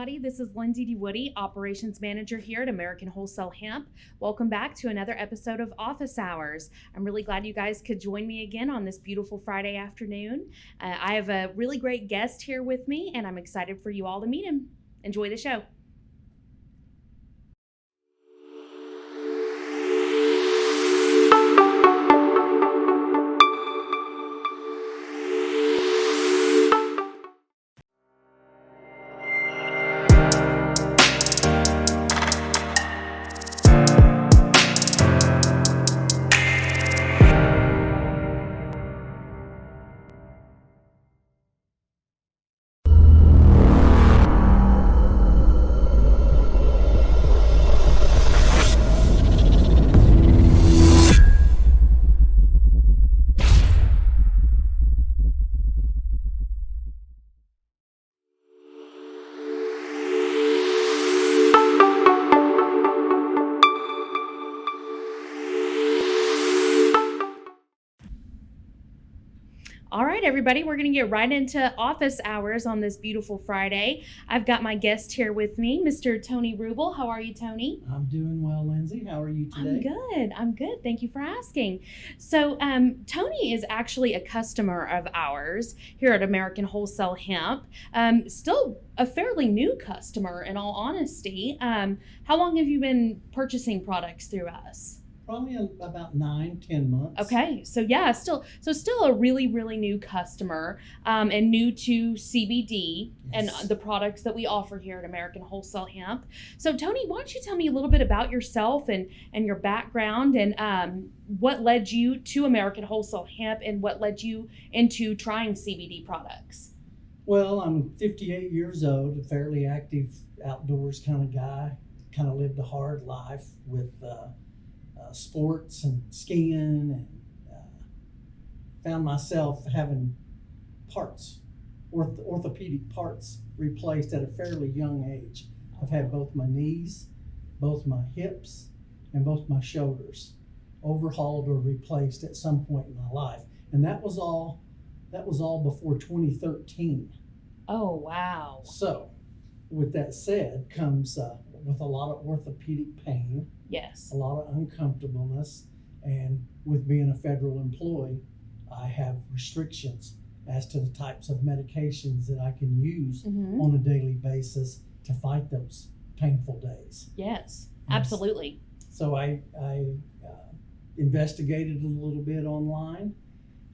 everybody. This is Lindsey DeWoody, Operations Manager here at American Wholesale Hemp. Welcome back to another episode of Office Hours. I'm really glad you guys could join me again on this beautiful Friday afternoon. I have a really great guest here with me, and I'm excited for you all to meet him. Enjoy the show. All right, everybody, we're going to get right into office hours on this beautiful Friday. I've got my guest here with me, Mr. Tony Ruble. How are you, Tony? I'm doing well, Lindsey. How are you today? I'm good. Thank you for asking. So Tony is actually a customer of ours here at American Wholesale Hemp. Still a fairly new customer, in all honesty. How long have you been purchasing products through us? Probably about 9-10 months. Okay, so yeah, still a really, really new customer, and new to CBD and the products that we offer here at American Wholesale Hemp. So Tony, why don't you tell me a little bit about yourself and your background, and what led you to American Wholesale Hemp and what led you into trying CBD products? Well, I'm 58 years old, a fairly active outdoors kind of guy. Kind of lived a hard life with sports and skiing, and found myself having orthopedic parts replaced at a fairly young age. I've had both my knees, both my hips, and both my shoulders overhauled or replaced at some point in my life, and that was all before 2013. Oh, wow. So with that said comes with a lot of orthopedic pain. Yes. A lot of uncomfortableness, and with being a federal employee, I have restrictions as to the types of medications that I can use on a daily basis to fight those painful days. Yes, absolutely. So I investigated a little bit online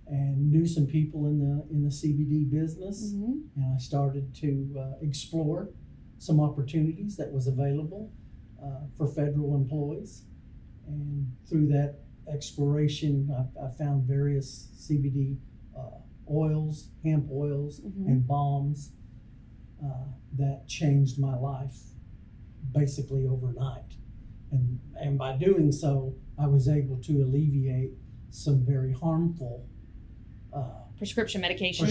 and knew some people in the CBD business, and I started to explore some opportunities that was available for federal employees. And through that exploration, I found various CBD oils, hemp oils, and balms that changed my life basically overnight. And by doing so, I was able to alleviate some very harmful prescription medication.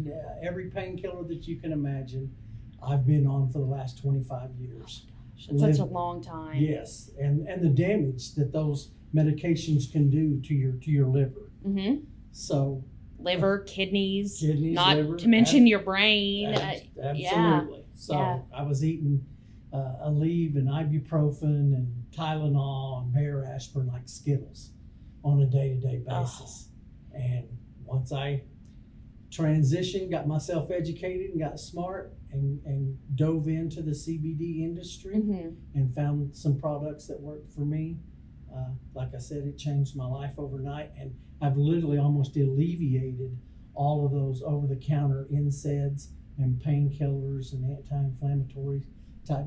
Yeah. Every painkiller that you can imagine, I've been on for the last 25 years. It's such a long time. Yes, and the damage that those medications can do to your liver. So liver, kidneys, not liver, to mention your brain. Absolutely. Yeah. So I was eating Aleve and ibuprofen and Tylenol and Bayer aspirin like Skittles on a day-to-day basis. And once I transitioned, got myself educated and got smart, and dove into the CBD industry and found some products that worked for me. Like I said, it changed my life overnight, and I've literally almost alleviated all of those over-the-counter NSAIDs and painkillers and anti-inflammatory type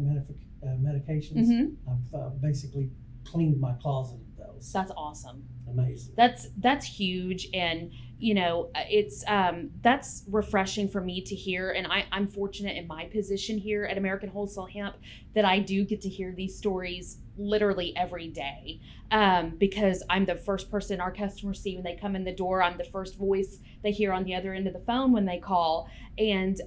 medications. I've basically cleaned my closet of those. That's awesome. Amazing. That's huge, and it's that's refreshing for me to hear. And I'm fortunate in my position here at American Wholesale Hemp that I do get to hear these stories literally every day, because I'm the first person our customers see when they come in the door. I'm the first voice they hear on the other end of the phone when they call, and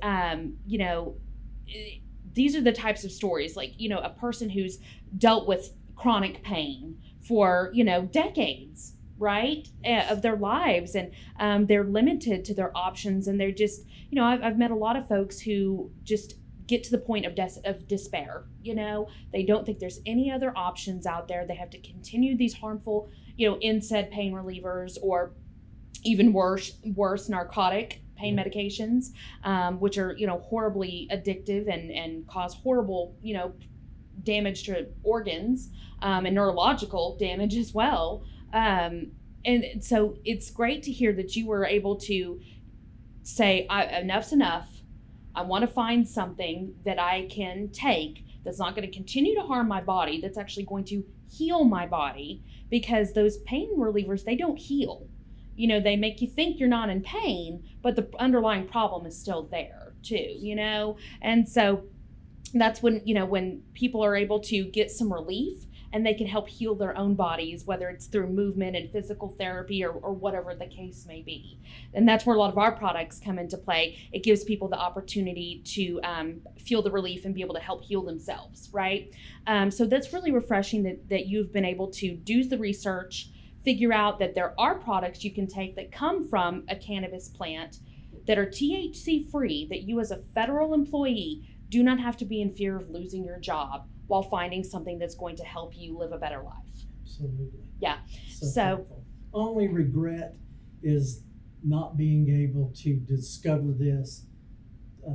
these are the types of stories, like a person who's dealt with chronic pain for decades, right, of their lives, and they're limited to their options, and they're just I've met a lot of folks who just get to the point of despair. You know, they don't think there's any other options out there. They have to continue these harmful, NSAID pain relievers, or even worse narcotic pain medications, which are, horribly addictive and cause horrible, damage to organs, and neurological damage as well. And so it's great to hear that you were able to say, enough's enough. I want to find something that I can take that's not going to continue to harm my body, that's actually going to heal my body, because those pain relievers, they don't heal. They make you think you're not in pain, but the underlying problem is still there too, And so that's when people are able to get some relief and they can help heal their own bodies, whether it's through movement and physical therapy or whatever the case may be. And that's where a lot of our products come into play. It gives people the opportunity to feel the relief and be able to help heal themselves, right? So that's really refreshing that you've been able to do the research, figure out that there are products you can take that come from a cannabis plant that are THC free, that you as a federal employee do not have to be in fear of losing your job while finding something that's going to help you live a better life. Absolutely. Yeah. So thankful. Only regret is not being able to discover this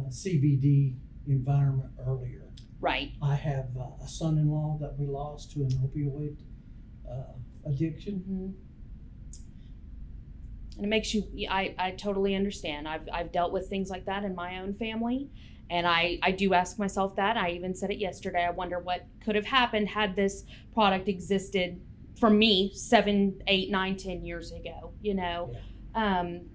CBD environment earlier. Right. I have a son-in-law that we lost to an opioid addiction. Mm-hmm. And it makes you, I totally understand. I've dealt with things like that in my own family. And I do ask myself that. I even said it yesterday. I wonder what could have happened had this product existed for me 7, 8, 9, 10 years ago, Yeah. And,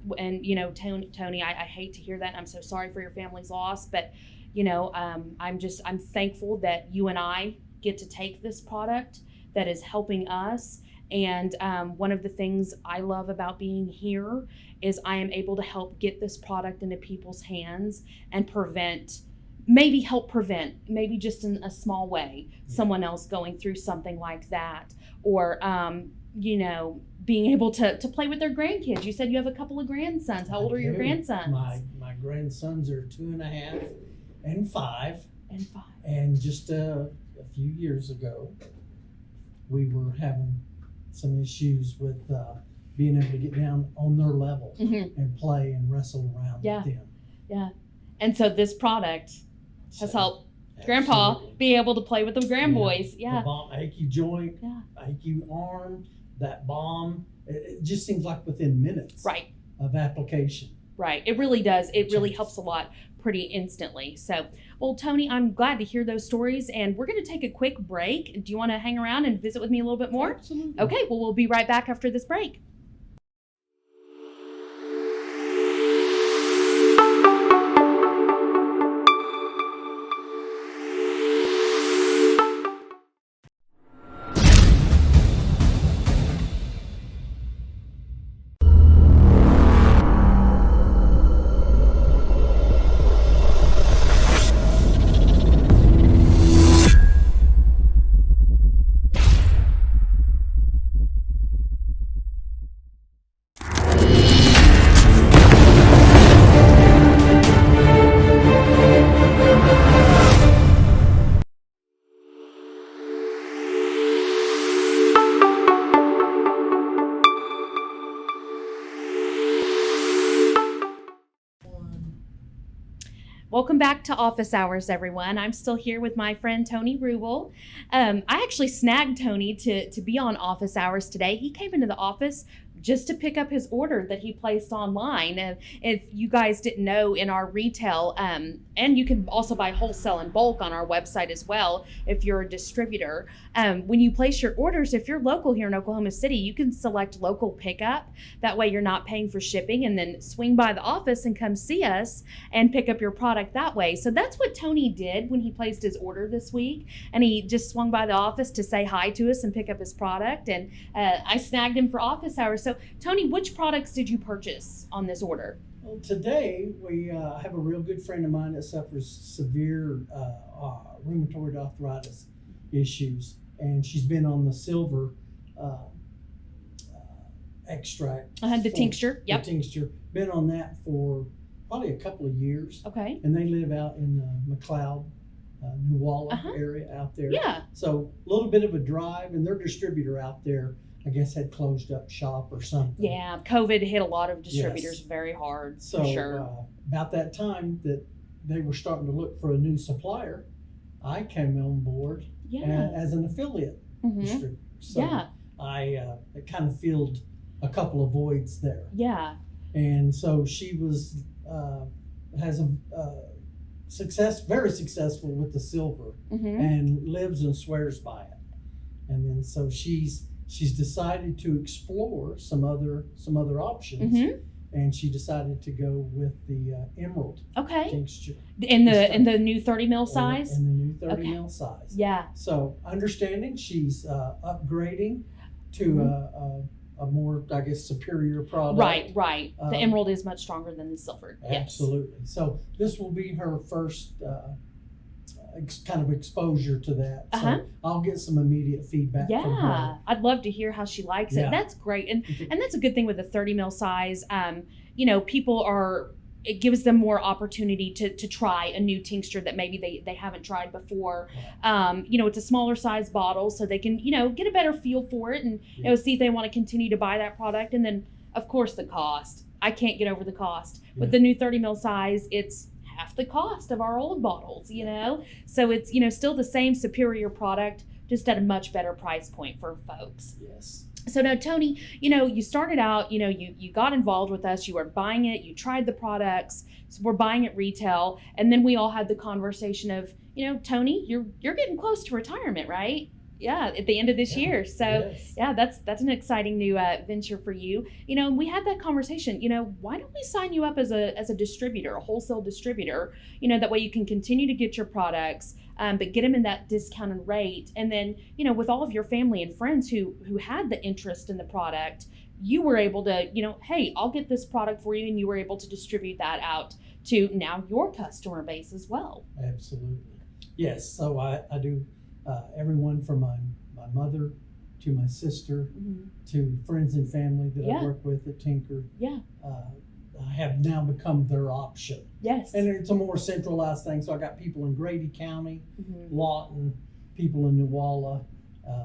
Tony, I hate to hear that. I'm so sorry for your family's loss. But, I'm thankful that you and I get to take this product that is helping us. And one of the things I love about being here is I am able to help get this product into people's hands and help prevent, maybe just in a small way, someone else going through something like that. Or, being able to play with their grandkids. You said you have a couple of grandsons. How old are your grandsons? My grandsons are 2.5 and 5. And 5. And just a few years ago, we were having some issues with being able to get down on their level and play and wrestle around with them. Yeah. And so this product has helped Grandpa be able to play with the grandboys. Yeah. The achy joint, achy arm, that balm. It just seems like within minutes of application. Right. It really does. It really helps a lot pretty instantly. So, well, Tony, I'm glad to hear those stories, and we're going to take a quick break. Do you want to hang around and visit with me a little bit more? Absolutely. Okay. Well, we'll be right back after this break. Welcome back to Office Hours, everyone. I'm still here with my friend Tony Ruble. I actually snagged Tony to be on Office Hours today. He came into the office just to pick up his order that he placed online. If you guys didn't know, in our retail, and you can also buy wholesale and bulk on our website as well if you're a distributor. When you place your orders, if you're local here in Oklahoma City, you can select local pickup. That way you're not paying for shipping, and then swing by the office and come see us and pick up your product that way. So that's what Tony did when he placed his order this week, and he just swung by the office to say hi to us and pick up his product, and I snagged him for Office Hours. So Tony, which products did you purchase on this order? Well, today we have a real good friend of mine that suffers severe rheumatoid arthritis issues, and she's been on the silver extract. The tincture. Yep. The tincture. Been on that for probably a couple of years. Okay. And they live out in the McLeod, New Walla area out there. Yeah. So a little bit of a drive, and their distributor out there, I guess, had closed up shop or something. Yeah, COVID hit a lot of distributors Yes. very hard, So for sure. about that time that they were starting to look for a new supplier, I came on board Yeah. as an affiliate Mhm. distributor. So Yeah. I kind of filled a couple of voids there. Yeah. And so she was has a very successful with the silver, Mhm. and lives and swears by it. And then so she's decided to explore some other options, Mhm. and she decided to go with the emerald Okay. tincture In the new 30 mil size? in the new 30 Okay. mil size. Yeah. So understanding she's upgrading to a more, I guess, superior product. Right. The emerald is much stronger than the silver. Yes. Absolutely. So this will be her first kind of exposure to that. Uh-huh. So I'll get some immediate feedback from her. Yeah. I'd love to hear how she likes it. Yeah. That's great. And that's a good thing with the 30 mil size. It gives them more opportunity to try a new tincture that maybe they haven't tried before. It's a smaller size bottle, so they can, get a better feel for it and, see if they want to continue to buy that product. And then, of course, the cost. I can't get over the cost. Yeah. With the new 30 mil size, it's half the cost of our old bottles, So it's, still the same superior product, just at a much better price point for folks. Yes. So now, Tony, you started out, you got involved with us, you were buying it, you tried the products, so we're buying it retail. And then we all had the conversation of, Tony, you're getting close to retirement, right? Yeah, at the end of this year. So Yes. yeah, that's an exciting new venture for you. We had that conversation, why don't we sign you up as a distributor, a wholesale distributor, that way you can continue to get your products, but get them in that discounted rate. And then, with all of your family and friends who had the interest in the product, you were able to, hey, I'll get this product for you. And you were able to distribute that out to now your customer base as well. Absolutely. Yes. So I do everyone from my mother to my sister Mm-hmm. to friends and family that Yeah. I work with at Tinker. Yeah. I have now become their option. Yes. And it's a more centralized thing. So I got people in Grady County, Mm-hmm. Lawton, people in New Walla,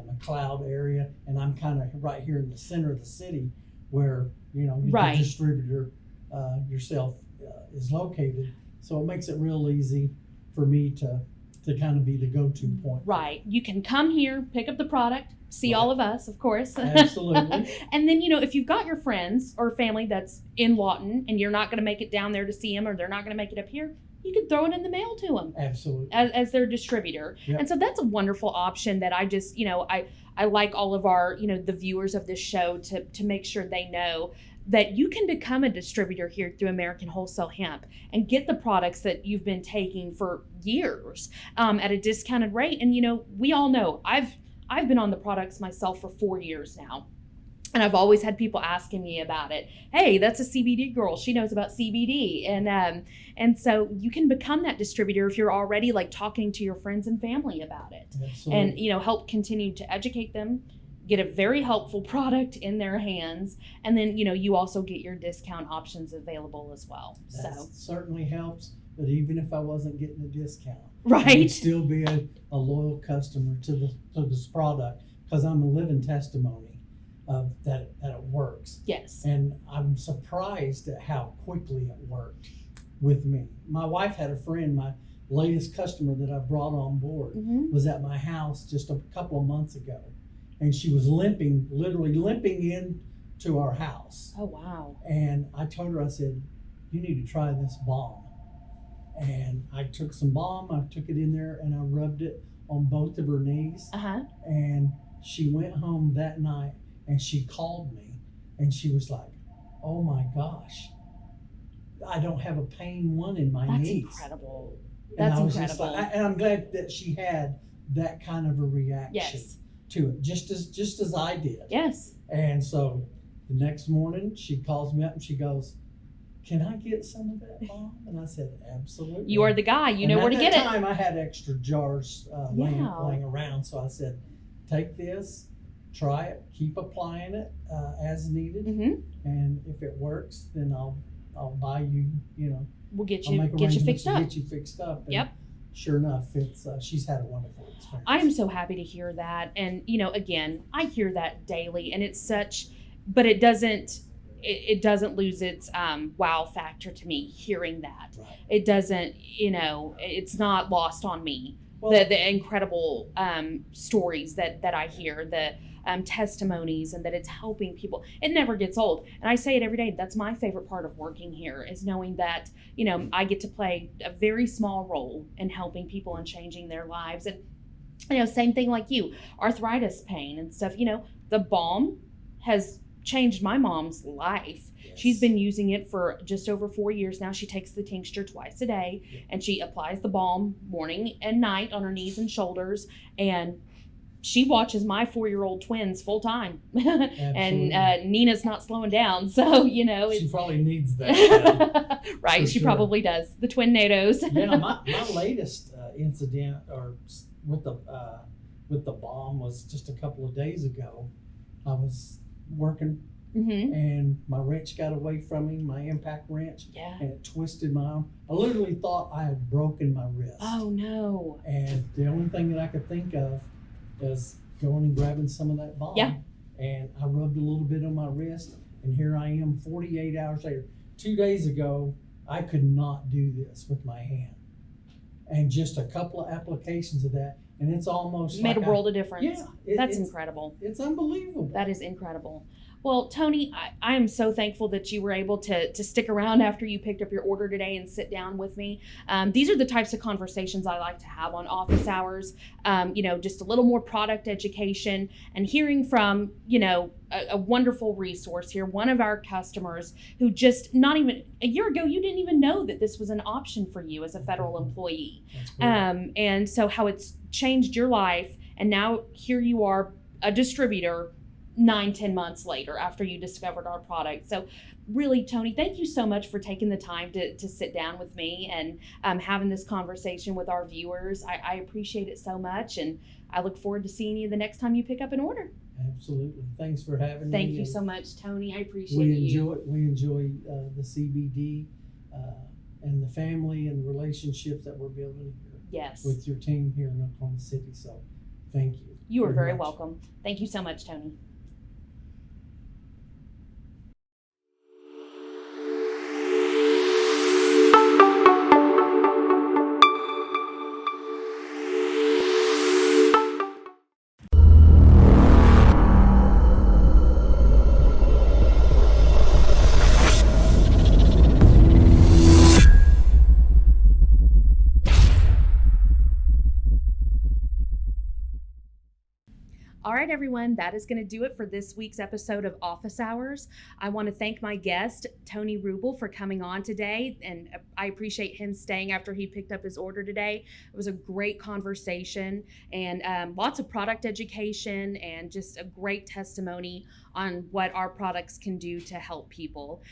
McLeod area, and I'm kind of right here in the center of the city where, Right. the distributor yourself is located. So it makes it real easy for me to kind of be the go-to point. Right. You can come here, pick up the product, see Right. all of us, of course. Absolutely. And then, if you've got your friends or family that's in Lawton and you're not going to make it down there to see them, or they're not going to make it up here, you can throw it in the mail to them Absolutely. as their distributor. Yep. And so that's a wonderful option that I just, I like all of our, the viewers of this show to make sure they know that you can become a distributor here through American Wholesale Hemp and get the products that you've been taking for years at a discounted rate. And, we all know I've been on the products myself for 4 years now. And I've always had people asking me about it. Hey, that's a CBD girl. She knows about CBD. And so you can become that distributor if you're already talking to your friends and family about it. Absolutely. And, help continue to educate them, get a very helpful product in their hands. And then, you also get your discount options available as well. That So, certainly helps. But even if I wasn't getting a discount, I right. would still be a loyal customer to this product, because I'm a living testimony of that it works. Yes. And I'm surprised at how quickly it worked with me. My wife had a friend, my latest customer that I brought on board, Mm-hmm. was at my house just a couple of months ago. And she was literally limping in to our house. Oh, wow. And I told her, I said, you need to try this balm. And I took some balm, I took it in there, and I rubbed it on both of her knees. Uh-huh. And she went home that night and she called me and she was like, oh my gosh, I don't have a pain one in my That's knees. incredible. And That's I was just incredible. like, and I'm glad that she had that kind of a reaction Yes. to it, just as I did. Yes. And so the next morning she calls me up and she goes, can I get some of that balm? And I said, absolutely. You are the guy. You And know where to at get that it. time I had extra jars Yeah. laying around. So I said, take this, try it, keep applying it as needed. Mm-hmm. And if it works, then I'll buy you, we'll get I'll you make get you arrangements fixed to up. get you fixed up. And Yep. Sure enough, it's she's had a wonderful experience. I am so happy to hear that. And, again, I hear that daily, and it's such, but it doesn't lose its wow factor to me hearing that. Right. It doesn't, it's not lost on me. Well, The incredible stories that I hear, the testimonies, and that it's helping people. It never gets old. And I say it every day. That's my favorite part of working here, is knowing that, I get to play a very small role in helping people and changing their lives. And, same thing like you, arthritis pain and stuff. The balm has changed my mom's life. yes. She's been using it for just over 4 years now. She takes the tincture twice a day, Yeah. and she applies the balm morning and night on her knees and shoulders. And she watches my 4-year-old twins full time. And Nina's not slowing down. So, she probably needs that. Right. She sure. probably does. The twin NATOs. Yeah, my latest incident with the bomb was just a couple of days ago. I was working Mm-hmm. and my wrench got away from me, my impact wrench, Yeah. and it twisted my arm. I literally thought I had broken my wrist. Oh, no. And the only thing that I could think of is going and grabbing some of that balm. Yeah. And I rubbed a little bit on my wrist, and here I am 48 hours later. 2 days ago, I could not do this with my hand. And just a couple of applications of that, and it's almost Made like a world of difference. Yeah. That's it's incredible. It's unbelievable. That is incredible. Well, Tony, I am so thankful that you were able to stick around after you picked up your order today and sit down with me. These are the types of conversations I like to have on office hours. Just a little more product education and hearing from, a wonderful resource here. One of our customers who just not even a year ago, you didn't even know that this was an option for you as a federal employee. That's great. And so how it's changed your life. And now here you are, a distributor 9-10 months later after you discovered our product. So really, Tony, thank you so much for taking the time to sit down with me and having this conversation with our viewers. I appreciate it so much, and I look forward to seeing you the next time you pick up an order. Absolutely. Thanks for having me. Thank you and so much, Tony. I appreciate we enjoy the CBD and the family and the relationships that we're building here Yes. with your team here in Oklahoma City. So thank you. You are very much. welcome. Thank you so much, Tony. All right, everyone, that is going to do it for this week's episode of Office Hours. I want to thank my guest, Tony Ruble, for coming on today, and I appreciate him staying after he picked up his order today. It was a great conversation and lots of product education and just a great testimony on what our products can do to help people.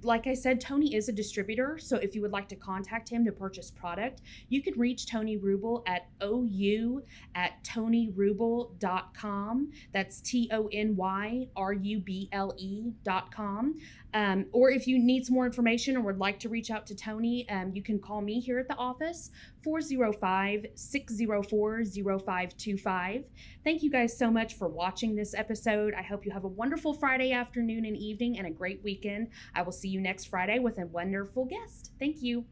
Like I said, Tony is a distributor, so if you would like to contact him to purchase product, you can reach Tony Ruble at ou@tonyruble.com. That's TonyRuble.com. Or if you need some more information or would like to reach out to Tony, you can call me here at the office, 405-604-0525. Thank you guys so much for watching this episode. I hope you have a wonderful Friday afternoon and evening and a great weekend. I will see you next Friday with a wonderful guest. Thank you.